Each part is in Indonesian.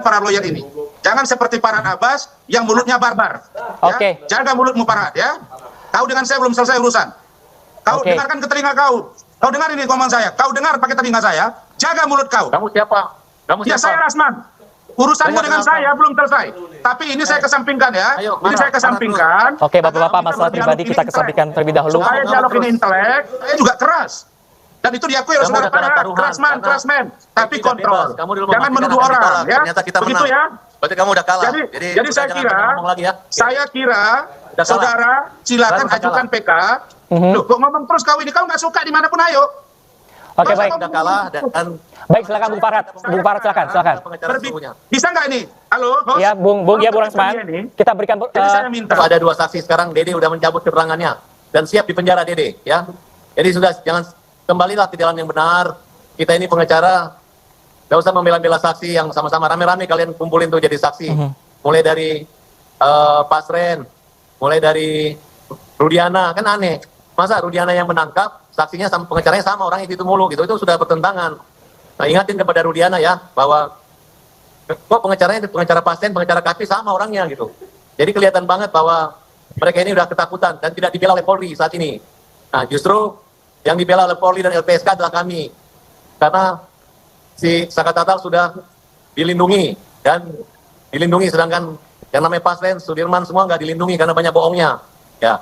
para lawyer ini. Jangan seperti Farhad Abbas yang mulutnya barbar. Oke. Ya? Jaga mulutmu Farhad ya. Kau dengan saya belum selesai urusan. Kau dengarkan ke telinga kau. Kau dengar ini ngomong saya. Kau dengar pakai telinga saya. Jaga mulut kau. Kamu siapa? Kamu siapa? Ya saya Rasman. Urusanmu dengan saya belum selesai. Tapi ini saya kesampingkan ya. Ini saya kesampingkan. Oke, Bapak-bapak, masalah pribadi kita kesampingkan terlebih dahulu. Supaya dialog ini intelek, saya juga keras. Dan itu diakui oleh saudara Farhad, keras men. Tapi kontrol. Jangan menuduh orang ya. Begitu ya. Berarti kamu udah kalah. Jadi saya kira saudara silakan ajukan PK. Loh, kok ngomong terus kau ini, kau nggak suka dimanapun ayo. Oke, baik. Udah kalah dan Baik, silakan Bung Farhad. Bung Farhad silakan. Bisa nggak ini? Halo, host? Ya, Bung Rasman. Kita berikan Jadi saya minta. ada 2 saksi sekarang. Dede udah mencabut keterangannya dan siap dipenjara Dede ya. Jadi sudah, jangan, kembalilah ke jalan yang benar. Kita ini pengacara, nggak usah membela-bela saksi yang sama-sama rame-rame kalian kumpulin tuh jadi saksi. Mulai dari Pasren, mulai dari Rudiana, kan aneh. Masa Rudiana yang menangkap, saksinya sama pengacaranya sama orang itu mulu gitu, itu sudah bertentangan. Nah, ingatin kepada Rudiana ya, bahwa kok pengacara pasien, pengacara kaki sama orangnya gitu. Jadi kelihatan banget bahwa mereka ini udah ketakutan dan tidak dibela oleh Polri saat ini. Nah, justru yang dibela oleh Polri dan LPSK adalah kami. Karena si Saka Tatal sudah dilindungi, sedangkan yang namanya Pasren, Sudirman semua nggak dilindungi karena banyak bohongnya. Ya.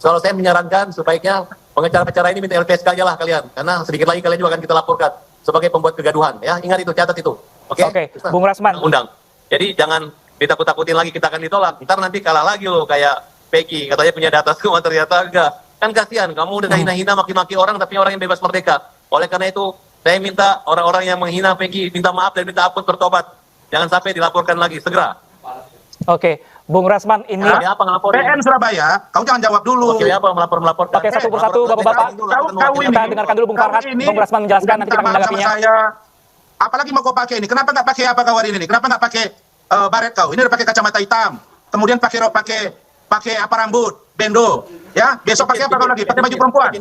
Kalau saya menyarankan sebaiknya pengacara-pengacara ini minta LPSK aja lah kalian, karena sedikit lagi kalian juga akan kita laporkan sebagai pembuat kegaduhan. Ya, ingat itu, catat itu. Oke, Bung Rasman. Undang. Jadi jangan ditakut-takutin lagi, kita akan ditolak. Ntar nanti kalah lagi loh kayak Peggy, katanya punya data semua, ternyata enggak. Kan kasihan, kamu udah hina-hina maki-maki orang, tapi orang yang bebas merdeka. Oleh karena itu, saya minta orang-orang yang menghina Peggy minta maaf dan minta ampun, bertobat. Jangan sampai dilaporkan lagi, segera. Oke, Bung Rasman, ini PN Surabaya, kau jangan jawab dulu. Oke, apa melapor? Oke, satu persatu Bapak-bapak. Kita dengarkan dulu Bung Farhad, Bung Rasman menjelaskan, nanti kita menanggapinya. Apalagi mau kau pakai ini? Kenapa nggak pakai apa kau hari ini? Kenapa nggak pakai baret kau? Ini udah pakai kacamata hitam. Kemudian pakai apa rambut, bendo. Ya, besok pakai apa kau lagi? Pakai baju perempuan.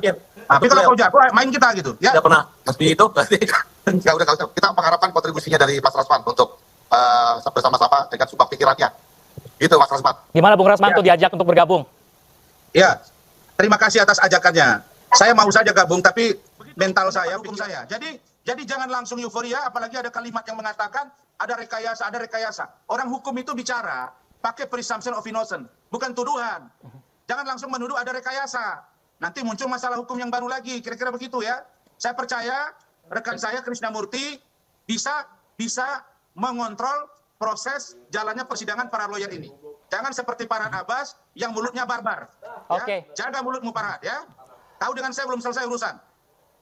Tapi kalau kau jago, main kita gitu. Ya. Tidak pernah. Seperti itu pasti. Ya udah, kita mengharapkan kontribusinya dari Mas Rasman untuk bersama-sama dengan sumbang pikirannya. Gitu Mas Rasman. Gimana Bung Rasman tuh diajak untuk bergabung? Ya, terima kasih atas ajakannya. Saya mau saja gabung, tapi mental saya, hukum saya. Jadi jangan langsung euforia, apalagi ada kalimat yang mengatakan ada rekayasa. Orang hukum itu bicara pakai presumption of innocence, bukan tuduhan. Jangan langsung menuduh ada rekayasa. Nanti muncul masalah hukum yang baru lagi, kira-kira begitu ya. Saya percaya rekan saya Krisnamurti bisa mengontrol proses jalannya persidangan para lawyer ini. Jangan seperti Farhad Abbas yang mulutnya barbar. Oke. Ya? Jaga mulutmu Farhad ya. Kau dengan saya belum selesai urusan.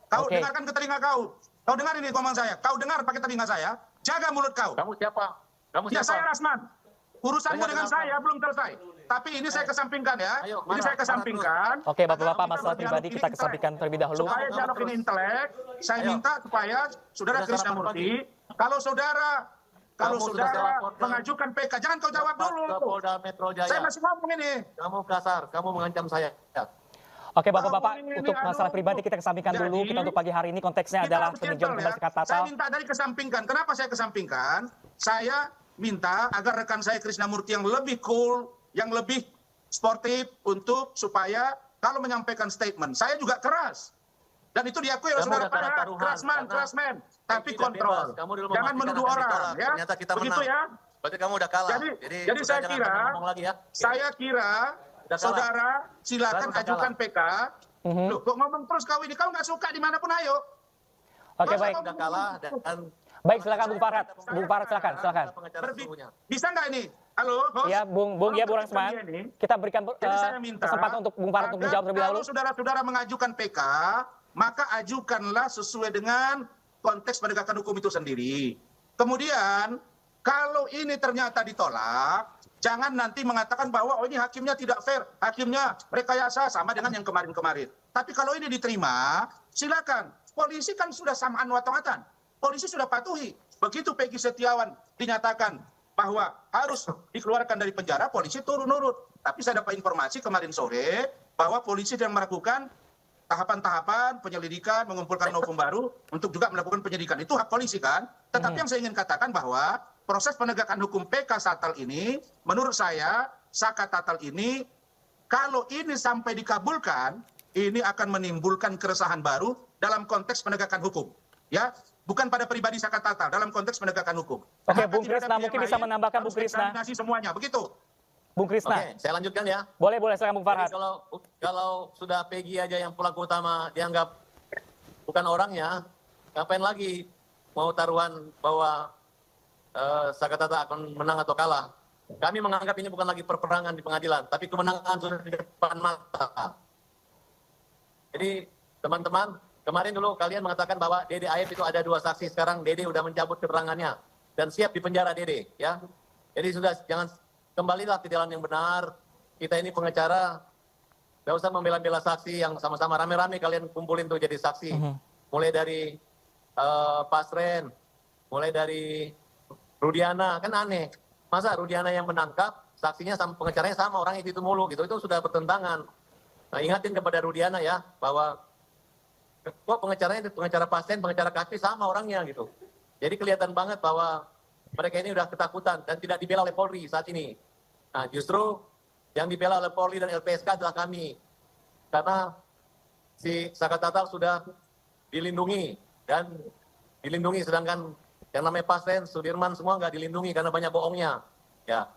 Kau dengarkan ke telinga kau. Kau dengar ini ngomong saya. Kau dengar pakai telinga saya. Jaga mulut kau. Kamu siapa? Ya saya Rasman. Urusanmu dengan saya belum selesai. Tapi ini saya kesampingkan ya. Ini saya kesampingkan. Oke, Bapak-bapak, masalah pribadi kita kesampingkan terlebih dahulu. Supaya dialog ini intelek, saya minta supaya saudara Krisnamurti, kalau saudara mengajukan PK, jangan kau jawab dulu. Polda Metro Jaya. Saya masih ngomong ini. Kamu kasar, kamu mengancam saya. Oke, Bapak-bapak, untuk masalah pribadi kita kesampingkan dulu. Kita untuk pagi hari ini konteksnya adalah peninjauan kembali Saka Tatal. Saya minta dari kesampingkan. Kenapa saya kesampingkan? Saya minta agar rekan saya Krisnamurti yang lebih cool, yang lebih sportif untuk supaya kalau menyampaikan statement, saya juga keras. Dan itu diakui oleh saudara Farhad, keras men. Tapi kontrol. Jangan menuduh orang ya. Begitu ya. Berarti kamu udah kalah. Jadi saya kira saudara silakan ajukan PK. Loh, kok ngomong terus kau ini, kau nggak suka dimanapun ayo. Oke, baik. Udah kalah dan baik, silakan Bung Farhad. Bung Farhad silakan. Bisa nggak ini? Halo, host? Ya, Bung Rasman. Kita berikan kesempatan untuk Bung Farhad untuk menjawab terlebih dahulu. Kalau saudara-saudara mengajukan PK, maka ajukanlah sesuai dengan konteks penegakan hukum itu sendiri. Kemudian, kalau ini ternyata ditolak, jangan nanti mengatakan bahwa oh ini hakimnya tidak fair, hakimnya rekayasa sama dengan yang kemarin-kemarin. Tapi kalau ini diterima, silakan. Polisi kan sudah samaan watongatan. Polisi sudah patuhi. Begitu Peggy Setiawan dinyatakan bahwa harus dikeluarkan dari penjara, polisi turun nurut. Tapi saya dapat informasi kemarin sore bahwa polisi sedang melakukan tahapan-tahapan penyelidikan, mengumpulkan novum baru untuk juga melakukan penyidikan. Itu hak polisi kan? Tetapi yang saya ingin katakan bahwa proses penegakan hukum PK Satal ini, menurut saya, Saka Tatal ini, kalau ini sampai dikabulkan, ini akan menimbulkan keresahan baru dalam konteks penegakan hukum. Ya, bukan pada pribadi Saka Tatal, dalam konteks penegakan hukum. Oke, Bung Krisna mungkin bisa menambahkan, Bung Krisna. Semuanya, begitu. Bung Krisna. Oke, saya lanjutkan ya. Boleh, silakan Bung Farhad. Jadi kalau sudah Peggy aja yang pelaku utama dianggap bukan orangnya, ngapain lagi mau taruhan bahwa Saka Tatal akan menang atau kalah? Kami menganggap ini bukan lagi perperangan di pengadilan, tapi kemenangan sudah di depan mata. Jadi teman-teman, kemarin dulu kalian mengatakan bahwa Dede Aib itu ada 2 saksi, sekarang Dede udah mencabut keterangannya dan siap dipenjara Dede, ya. Jadi sudah, jangan, kembalilah ke jalan yang benar. Kita ini pengacara, gak usah membela-bela saksi yang sama-sama rame-rame kalian kumpulin tuh jadi saksi. Mulai dari Pasren, mulai dari Rudiana, kan aneh. Masa Rudiana yang menangkap, saksinya sama pengacaranya sama orang itu mulu gitu, itu sudah bertentangan. Nah, ingatin kepada Rudiana ya, bahwa kok pengacaranya, pengacara Pasren, pengacara Kaspi sama orangnya gitu. Jadi kelihatan banget bahwa mereka ini udah ketakutan dan tidak dibela oleh Polri saat ini. Nah, justru yang dibela oleh Polri dan LPSK adalah kami. Karena si Saka Tatal sudah dilindungi, dan dilindungi, sedangkan yang namanya Pasren, Sudirman, semua nggak dilindungi karena banyak bohongnya. Ya,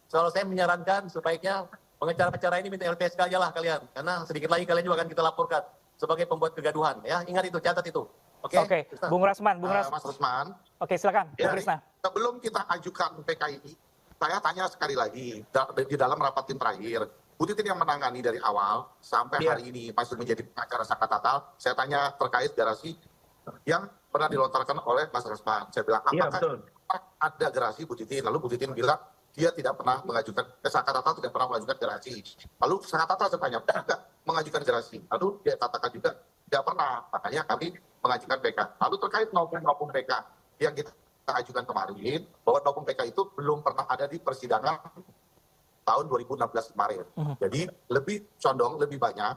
selalu saya menyarankan sebaiknya pengacara-pengacara ini minta LPSK aja lah kalian, karena sedikit lagi kalian juga akan kita laporkan sebagai pembuat kegaduhan. Ya, ingat itu, catat itu. Oke, Bung Rasman, Mas Rusman. Oke, silakan, Bung Krisna. Sebelum kita ajukan PK ini, saya tanya sekali lagi di dalam rapat tim terakhir, Bu Titin yang menangani dari awal sampai hari ini masih menjadi pengacara Saka Tatal. Saya tanya terkait gerasi yang pernah dilontarkan oleh Mas Rusman. Saya bilang, apakah ada gerasi Bu Titin? Lalu Bu Titin bilang dia tidak pernah mengajukan, Saka Tatal tidak pernah mengajukan gerasi. Lalu Saka Tatal saya tanya, pernah nggak mengajukan gerasi? Lalu dia katakan juga tidak pernah. Makanya kami mengajukan PK. Lalu terkait novum PK yang kita ajukan kemarin, bahwa novum PK itu belum pernah ada di persidangan tahun 2016 kemarin. Jadi lebih condong, lebih banyak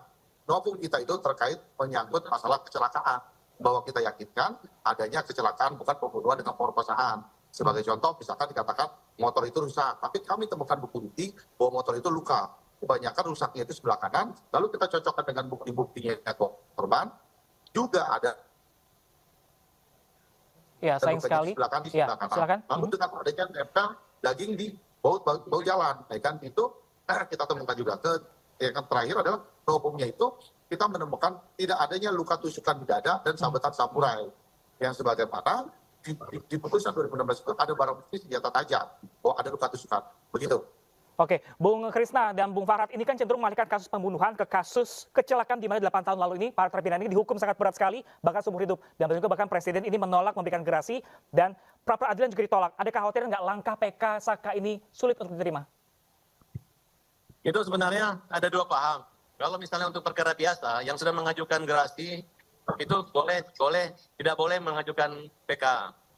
novum kita itu terkait menyangkut masalah kecelakaan, bahwa kita yakinkan adanya kecelakaan bukan pembunuhan dengan pemerkosaan. Sebagai contoh, misalkan dikatakan motor itu rusak, tapi kami temukan bukti bahwa motor itu luka. Kebanyakan rusaknya itu sebelah kanan, lalu kita cocokkan dengan bukti-buktinya korban, juga ada. Ya, sayang sekali. Ya, silakan. Lalu dengan adanya nempel daging di bau jalan, ya kan, itu kita temukan juga. Yang terakhir adalah novumnya itu kita menemukan tidak adanya luka tusukan di dada dan sabetan samurai, yang sebagaimana di putusan 2016 itu ada barang bukti senjata tajam, bahwa ada luka tusukan, begitu. Oke, Bung Krisna dan Bung Farhad, ini kan cenderung mengalihkan kasus pembunuhan ke kasus kecelakaan di mana 8 tahun lalu ini para terpidana ini dihukum sangat berat sekali, bahkan seumur hidup. Dan juga bahkan Presiden ini menolak memberikan gerasi dan pra peradilan juga ditolak. Ada kekhawatiran nggak langkah PK Saka ini sulit untuk diterima? Itu sebenarnya ada 2 paham. Kalau misalnya untuk perkara biasa yang sudah mengajukan gerasi, itu boleh, tidak boleh mengajukan PK.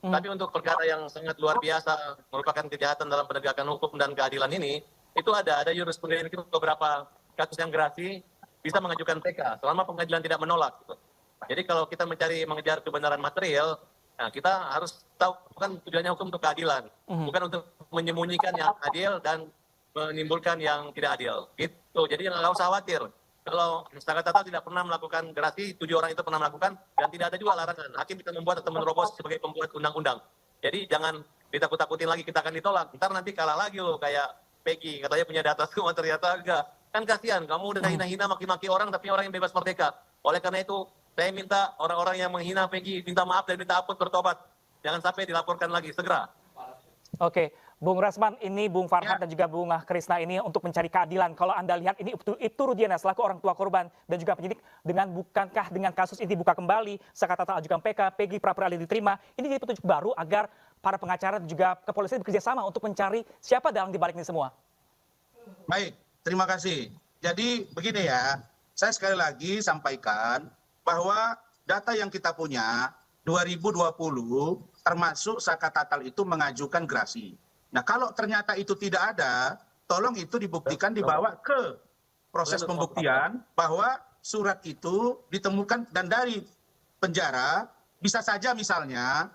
Tapi untuk perkara yang sangat luar biasa, merupakan kejahatan dalam penegakan hukum dan keadilan ini, itu ada jurisprudensi itu beberapa kasus yang gerasi bisa mengajukan PK selama pengadilan tidak menolak. Gitu. Jadi kalau kita mengejar kebenaran material, nah kita harus tahu kan tujuannya hukum untuk keadilan, bukan untuk menyembunyikan yang adil dan menimbulkan yang tidak adil. Gitu. Jadi nggak usah khawatir. Kalau Saka Tatal tidak pernah melakukan gerasi, 7 orang itu pernah melakukan, dan tidak ada juga larangan. Hakim bisa membuat atau menerobos sebagai pembuat undang-undang. Jadi jangan ditakut-takutin lagi kita akan ditolak. Ntar nanti kalah lagi loh kayak Peggy, katanya punya data semua, ternyata enggak. Kan kasihan, kamu udah hina-hina maki-maki orang, tapi orang yang bebas merdeka. Oleh karena itu, saya minta orang-orang yang menghina Peggy, minta maaf dan minta ampun, bertobat. Jangan sampai dilaporkan lagi, segera. Oke, Bung Rasman, ini Bung Farhad dan juga Bung Krisna ini untuk mencari keadilan. Kalau Anda lihat ini itu Rudiana selaku orang tua korban dan juga penyidik, bukankah dengan kasus ini dibuka kembali, Saka Tatal ajukan PK, Peggy pra peradilan diterima, ini jadi petunjuk baru agar para pengacara dan juga kepolisian bekerja sama untuk mencari siapa dalang dibalik ini semua. Baik, terima kasih. Jadi begini ya, saya sekali lagi sampaikan bahwa data yang kita punya 2020 termasuk Saka Tatal itu mengajukan gerasi. Nah, kalau ternyata itu tidak ada, tolong itu dibuktikan, dibawa ke proses pembuktian bahwa surat itu ditemukan dan dari penjara bisa saja misalnya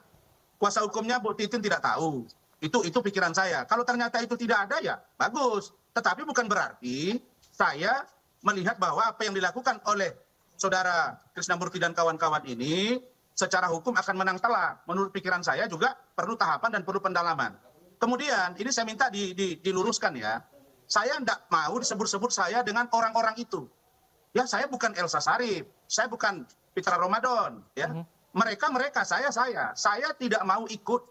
kuasa hukumnya Bu Titin tidak tahu. Itu pikiran saya. Kalau ternyata itu tidak ada ya bagus. Tetapi bukan berarti saya melihat bahwa apa yang dilakukan oleh Saudara Krisnamurti dan kawan-kawan ini secara hukum akan menang telak. Menurut pikiran saya juga perlu tahapan dan perlu pendalaman. Kemudian ini saya minta diluruskan ya. Saya tidak mau disebut-sebut saya dengan orang-orang itu. Ya saya bukan Elsa Sharif, saya bukan Fitra Ramadan. Ya. Mereka, saya tidak mau ikut.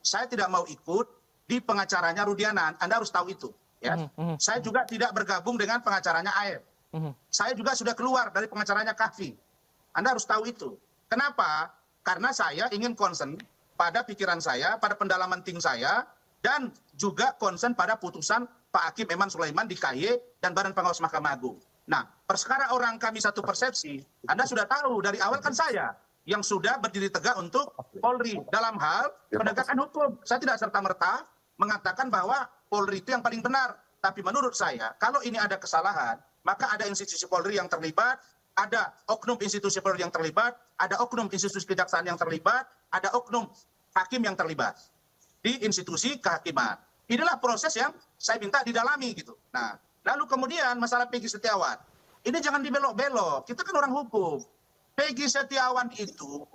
Saya tidak mau ikut di pengacaranya Rudiana. Anda harus tahu itu. Ya. Saya juga tidak bergabung dengan pengacaranya AF. Saya juga sudah keluar dari pengacaranya Kahfi. Anda harus tahu itu. Kenapa? Karena saya ingin concern pada pikiran saya, pada pendalaman tim saya, dan juga concern pada putusan Pak Hakim Eman Sulaiman di KY dan Badan Pengawas Mahkamah Agung. Nah, perkara orang kami satu persepsi, Anda sudah tahu dari awal kan saya yang sudah berdiri tegak untuk Polri dalam hal penegakan hukum. Saya tidak serta-merta mengatakan bahwa Polri itu yang paling benar. Tapi menurut saya, kalau ini ada kesalahan, maka ada institusi Polri yang terlibat, ada oknum institusi Polri yang terlibat, ada oknum institusi kejaksaan yang terlibat, ada oknum hakim yang terlibat di institusi kehakiman. Inilah proses yang saya minta didalami gitu. Nah, lalu kemudian masalah Peggy Setiawan. Ini jangan dibelok-belok. Kita kan orang hukum. Peggy Setiawan itu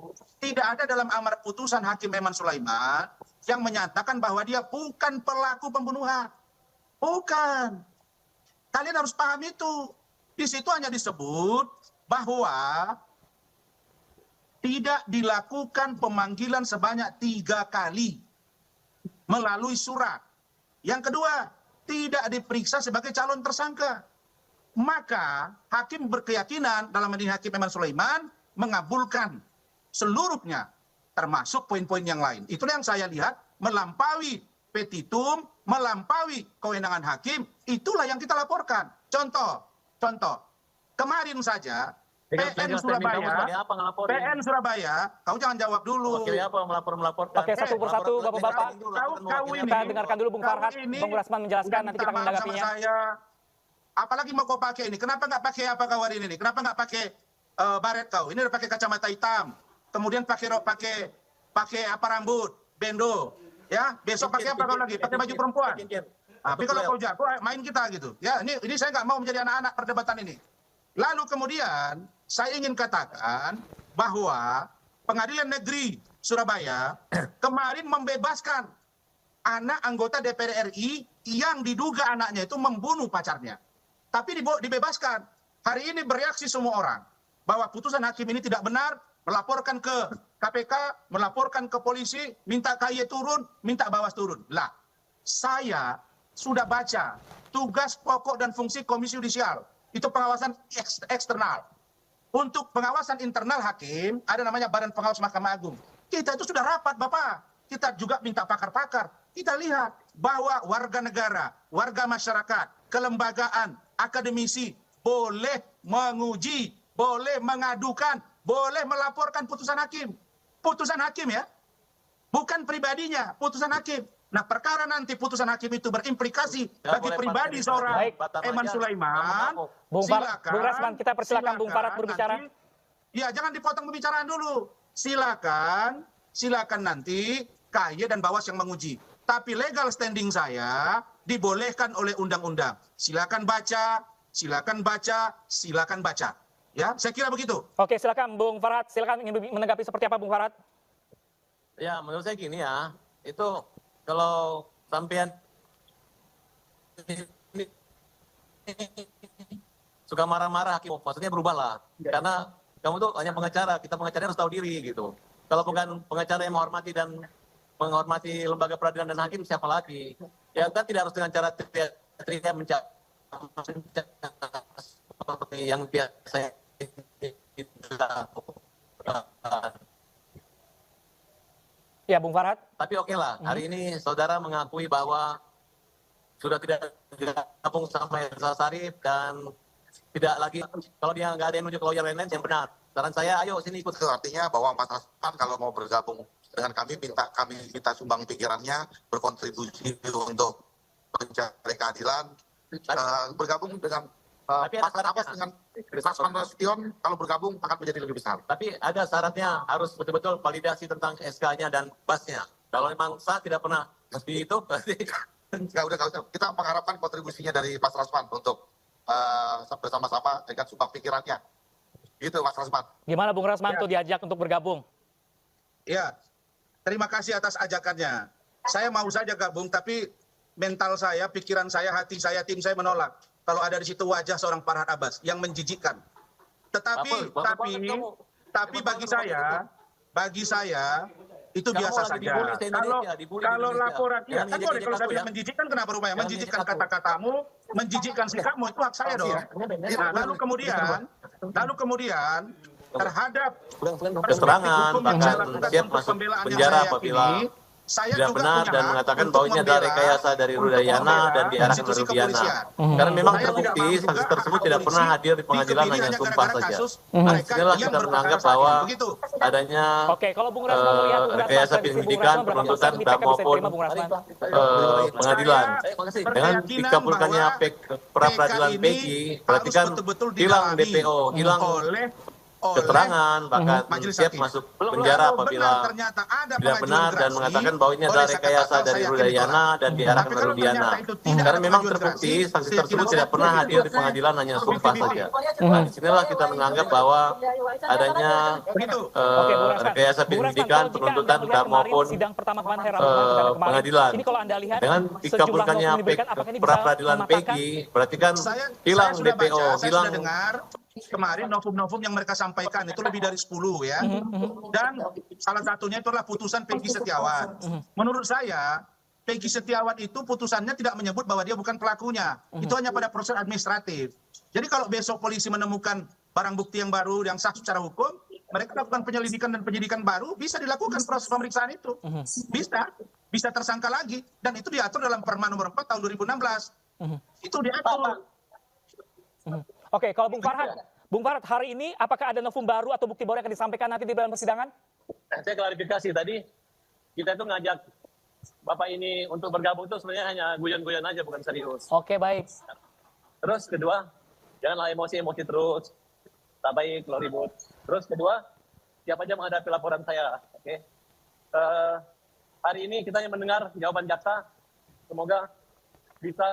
tidak ada dalam amar putusan Hakim Eman Sulaiman yang menyatakan bahwa dia bukan pelaku pembunuhan. Bukan. Kalian harus paham itu. Di situ hanya disebut bahwa tidak dilakukan pemanggilan sebanyak 3 kali melalui surat. Yang kedua, tidak diperiksa sebagai calon tersangka. Maka hakim berkeyakinan dalam ini Hakim Eman Sulaiman mengabulkan seluruhnya, termasuk poin-poin yang lain. Itulah yang saya lihat melampaui petitum, melampaui kewenangan hakim, itulah yang kita laporkan. Contoh, kemarin saja PN Surabaya, kau jangan jawab dulu. Wakilnya apa melaporkan? Oke, satu persatu Bapak-bapak. Kau ini, Kita dengarkan dulu Bung Farhat, ini Bung Rasman menjelaskan, nanti kita akan minta maaf menanggapinya. sama saya. Apalagi mau kau pakai ini? Kenapa nggak pakai apa kau hari ini? Kenapa nggak pakai baret kau? Ini udah pakai kacamata hitam. Kemudian pakai apa rambut, bendo. Ya, besok pakai apa kau lagi? Pakai baju perempuan. Tapi kalau kau jago, main kita gitu. Ya, ini saya nggak mau menjadi anak-anak perdebatan ini. Lalu kemudian saya ingin katakan bahwa Pengadilan Negeri Surabaya kemarin membebaskan anak anggota DPR RI yang diduga anaknya itu membunuh pacarnya. Tapi dibebaskan. Hari ini bereaksi semua orang bahwa putusan hakim ini tidak benar, melaporkan ke KPK, melaporkan ke polisi, minta KY turun, minta Bawas turun. Lah, saya sudah baca tugas pokok dan fungsi Komisi Yudisial. Itu pengawasan eksternal. Untuk pengawasan internal hakim, ada namanya Badan Pengawas Mahkamah Agung. Kita itu sudah rapat, Bapak. Kita juga minta pakar-pakar. Kita lihat bahwa warga negara, warga masyarakat, kelembagaan, akademisi, boleh menguji, boleh mengadukan, boleh melaporkan putusan hakim. Putusan hakim ya, bukan pribadinya, putusan hakim. Nah, perkara nanti putusan hakim itu berimplikasi bagi pribadi seorang Eman Sulaiman. Bung Rasman, kita persilakan Bung Farhat berbicara. Ya, jangan dipotong pembicaraan dulu. Silakan nanti KY dan Bawas yang menguji. Tapi legal standing saya dibolehkan oleh undang-undang. Silakan baca. Ya, saya kira begitu. Oke, silakan Bung Farhat. Silakan ingin menanggapi seperti apa Bung Farhat? Ya, menurut saya gini ya. Itu kalau sampean suka marah-marah, maksudnya berubahlah. Karena kamu tuh hanya pengacara, kita pengacara harus tahu diri gitu. Kalau bukan pengacara yang menghormati lembaga peradilan dan hakim, siapa lagi? Ya kan tidak harus dengan cara teriak mencari seperti yang biasa dilakukan. Ya, Bung Farhat. Tapi oke lah, hari ini saudara mengakui bahwa sudah tidak gabung sama Elsa Sharif dan tidak lagi, kalau dia nggak ada yang nunjuk lawyer lain-lain yang benar. Saran saya, ayo sini ikut. Itu artinya bahwa Mas Rasman kalau mau bergabung dengan kami minta sumbang pikirannya, berkontribusi untuk mencari keadilan, bergabung dengan Tapi ada Mas Abbas syaratnya. dengan Mas Nasution kalau bergabung akan menjadi lebih besar. Tapi ada syaratnya, harus betul-betul validasi tentang SK-nya dan PAS-nya. Kalau memang sah tidak pernah di itu, berarti Nggak udah. Kita mengharapkan kontribusinya dari Mas Rasman untuk bersama-sama dengan sumbang pikirannya. Gitu Mas Rasman. Gimana Bung Rasman Ya. tuh diajak untuk bergabung? Ya, terima kasih atas ajakannya. Saya mau saja gabung, tapi mental saya, pikiran saya, hati saya, tim saya menolak. Kalau ada di situ wajah seorang Farhad Abbas yang menjijikkan. Tetapi, Bapak banget kamu. tapi bagi saya itu Kamu biasa lagi saja. dibully di Indonesia, dibully di Kalau Indonesia. laporan, iya Jangan kan boleh ngejek-ngejek kalau saya aku, bilang ya. menjijikkan, kenapa rupanya? Jangan Menjijikkan ngejek aku. kata-katamu, menjijikkan sikapmu itu hak saya dong. Nah, lalu kemudian terhadap keterangan hukum yang saya bahkan lakukan siap untuk masuk pembelaan yang penjara saya apabila yakini, saya tidak juga benar punya dan hak mengatakan untuk bahwa ini adalah membela, rekayasa dari untuk Rudayana membela dan diarahkan ke institusi Rudiana. kepolisian. Karena memang Saya tidak terbukti mau saksi juga tersebut anggota tidak pernah polisi hadir di pengadilan, dikebiri hanya sumpah gara-gara saja. kasus Nah, mereka disinilah yang kita berperkara menganggap saat bahwa ini. Begitu. adanya Oke, kalau Bung Rasman melihat Bung Rasman, rekayasa prediksi Bung penyidikan, Rasman berarti penuntutan, di PK bisa maupun diterima Bung Rasman. pengadilan. Saya Dengan berkeyakinan dikabulkannya bahwa pra-peradilan PK ini PEGI, berarti harus kan betul-betul hilang didalami DPO, hilang oleh keterangan, bahkan majelis siap hakim. masuk Kalau penjara benar apabila ternyata ada tidak pengajuan benar dan gerasi, mengatakan bahwa ini adalah oleh Sakat rekayasa Tatal, dari saya yakin Rudayana ditolak. dan diarahkan Tapi ke kalau Rudiana. ternyata itu tidak Karena ada memang pengajuan terbukti gerasi, saksi saya tersebut yakin tidak pernah ditolak. hadir di pengadilan, hanya sumpah saja. Nah, disinilah kita menganggap bahwa adanya Begitu. Oke, Bung Rasman. rekayasa Bung Rasman, penyidikan, kalau jika penuntutan, Anda melihat kemarin maupun sidang pertama kemarin hari Rabu kemarin, pengadilan. ini kalau Anda lihat Dengan sejumlah dikabulkannya novel yang diberikan, apakah ini bisa pra-peradilan mematahkan? PEGI, berarti kan Saya hilang sudah DPO, baca, saya hilang sudah dengar kemarin novum-novum yang mereka sampaikan itu lebih dari 10 ya. Dan salah satunya itu adalah putusan Peggy Setiawan. Menurut saya Peggy Setiawan itu putusannya tidak menyebut bahwa dia bukan pelakunya. Itu hanya pada proses administratif. Jadi kalau besok polisi menemukan barang bukti yang baru yang sah secara hukum, mereka lakukan penyelidikan dan penyidikan baru, bisa dilakukan proses pemeriksaan itu. Bisa tersangka lagi. Dan itu diatur dalam Perma nomor 4 tahun 2016. Itu diatur. Oke, kalau Bung Farhad, hari ini apakah ada novum baru atau bukti baru yang akan disampaikan nanti di dalam persidangan? Saya klarifikasi tadi, kita itu ngajak Bapak ini untuk bergabung itu sebenarnya hanya guyon-guyon aja, bukan serius. Oke, baik. Terus kedua, janganlah emosi-emosi terus. Tak baik kalau ribut. Terus kedua, siap aja menghadapi laporan saya. Oke. Hari ini kita hanya mendengar jawaban jaksa. Semoga bisa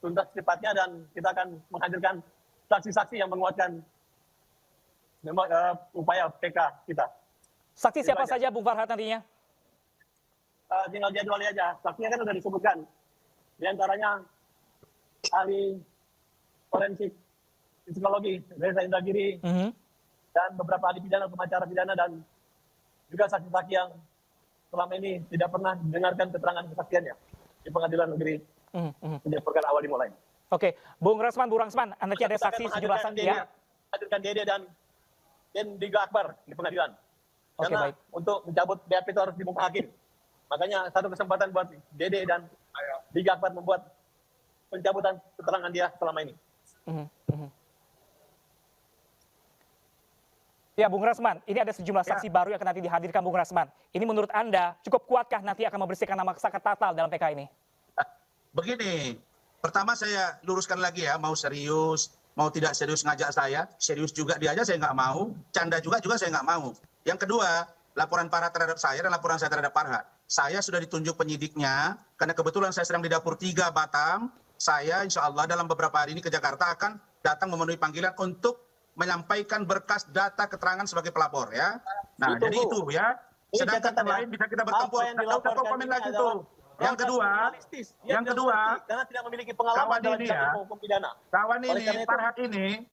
tuntas secepatnya dan kita akan menghadirkan saksi-saksi yang menguatkan upaya PK kita. Saksi siapa saja Bung Farhad nantinya? Tinggal jadwalnya aja. Saksinya kan sudah disebutkan. Di antaranya ahli forensik psikologi Reza Indragiri dan beberapa ahli pidana, pengacara pidana dan juga saksi-saksi yang selama ini tidak pernah mendengarkan keterangan kesaksiannya di pengadilan negeri sejak perkara awal dimulai. Oke, Bung Rasman, nanti ada saksi sejelasan ya. Hadirkan Dede dan Diga Akbar di pengadilan. Oke, Karena baik. untuk mencabut BAP itu harus dibuka hakim. Makanya satu kesempatan buat Dede dan Diga Akbar membuat pencabutan keterangan dia selama ini. Ya, Bung Rasman, ini ada sejumlah saksi baru yang akan nanti dihadirkan Bung Rasman. Ini menurut Anda cukup kuatkah nanti akan membersihkan nama Sakat Tatal dalam PK ini? Begini, pertama saya luruskan lagi ya, mau serius, mau tidak serius ngajak saya, serius juga dia aja saya nggak mau, canda juga saya nggak mau. Yang kedua, laporan Farhad terhadap saya dan laporan saya terhadap Farhad. Saya sudah ditunjuk penyidiknya, karena kebetulan saya sedang di dapur 3 Batam, saya insya Allah dalam beberapa hari ini ke Jakarta akan datang memenuhi panggilan untuk menyampaikan berkas data keterangan sebagai pelapor ya. Nah, jadi itu ya. Sedangkan yang lain bisa kita bertempur. Nggak usah komen lagi tuh. Yang kedua, karena tidak memiliki pengalaman dalam kawan ini ya, hukum pidana. kawan Oleh ini, karena itu- Farhad ini